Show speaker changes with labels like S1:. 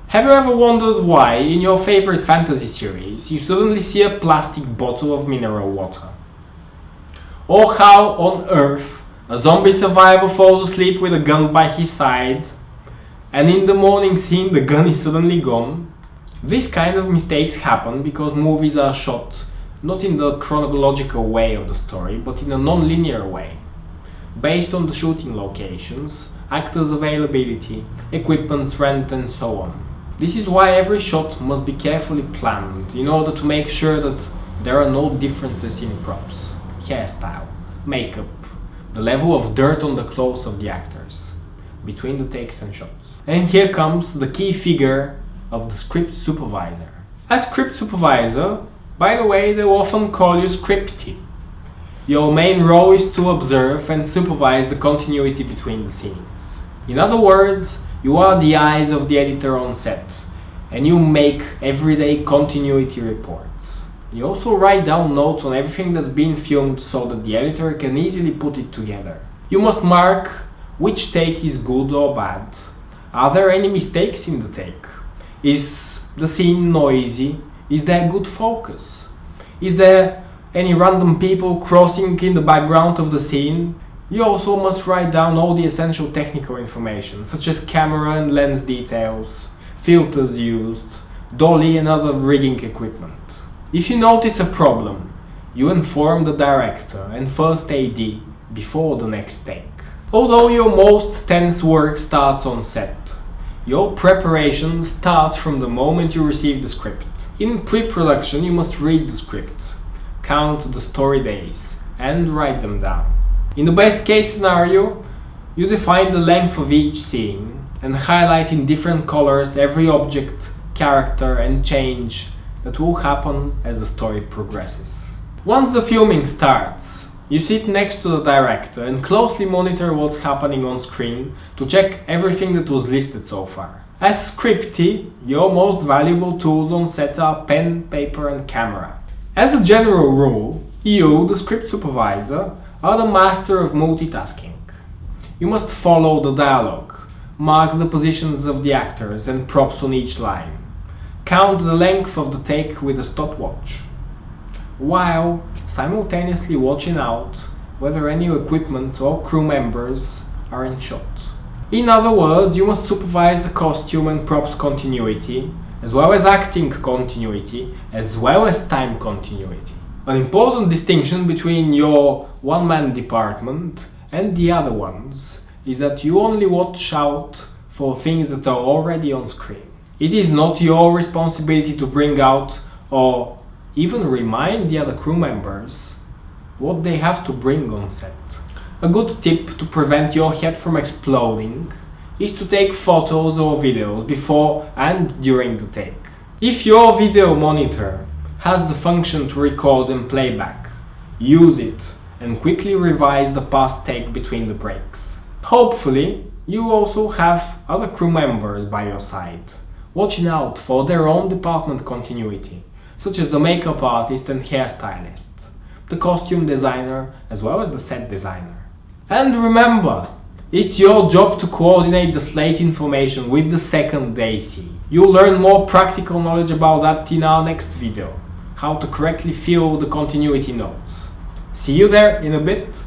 S1: Have you ever wondered why, in your favorite fantasy series, you suddenly see a plastic bottle of mineral water? Or how, on Earth, a zombie survivor falls asleep with a gun by his side, and in the morning scene the gun is suddenly gone? These kind of mistakes happen because movies are shot not in the chronological way of the story, but in a non-linear way, based on the shooting locations, actors' availability, equipment's rent and so on. This is why every shot must be carefully planned in order to make sure that there are no differences in props, hairstyle, makeup, the level of dirt on the clothes of the actors, between the takes and shots. And here comes the key figure of the script supervisor. As script supervisor, by the way, they often call you scripty. Your main role is to observe and supervise the continuity between the scenes. In other words, you are the eyes of the editor on set, and you make everyday continuity reports. You also write down notes on everything that's been filmed so that the editor can easily put it together. You must mark which take is good or bad. Are there any mistakes in the take? Is the scene noisy? Is there good focus? Is there any random people crossing in the background of the scene? You also must write down all the essential technical information, such as camera and lens details, filters used, dolly and other rigging equipment. If you notice a problem, you inform the director and first AD before the next take. Although your most tense work starts on set, your preparation starts from the moment you receive the script. In pre-production, you must read the script, count the story days, and write them down. In the best case scenario, you define the length of each scene and highlight in different colors every object, character and change that will happen as the story progresses. Once the filming starts, you sit next to the director and closely monitor what's happening on screen to check everything that was listed so far. As scripty, your most valuable tools on set are pen, paper and camera. As a general rule, you, the script supervisor, are the master of multitasking. You must follow the dialogue, mark the positions of the actors and props on each line, count the length of the take with a stopwatch, while simultaneously watching out whether any equipment or crew members are in shot. In other words, you must supervise the costume and props continuity, as well as acting continuity, as well as time continuity. An important distinction between your one-man department and the other ones is that you only watch out for things that are already on screen. It is not your responsibility to bring out or even remind the other crew members what they have to bring on set. A good tip to prevent your head from exploding is to take photos or videos before and during the take. If your video monitor has the function to record and playback, use it and quickly revise the past take between the breaks. Hopefully, you also have other crew members by your side, watching out for their own department continuity, such as the makeup artist and hairstylist, the costume designer, as well as the set designer. And remember, it's your job to coordinate the slate information with the second AC. You'll learn more practical knowledge about that in our next video, how to correctly fill the continuity notes. See you there in a bit.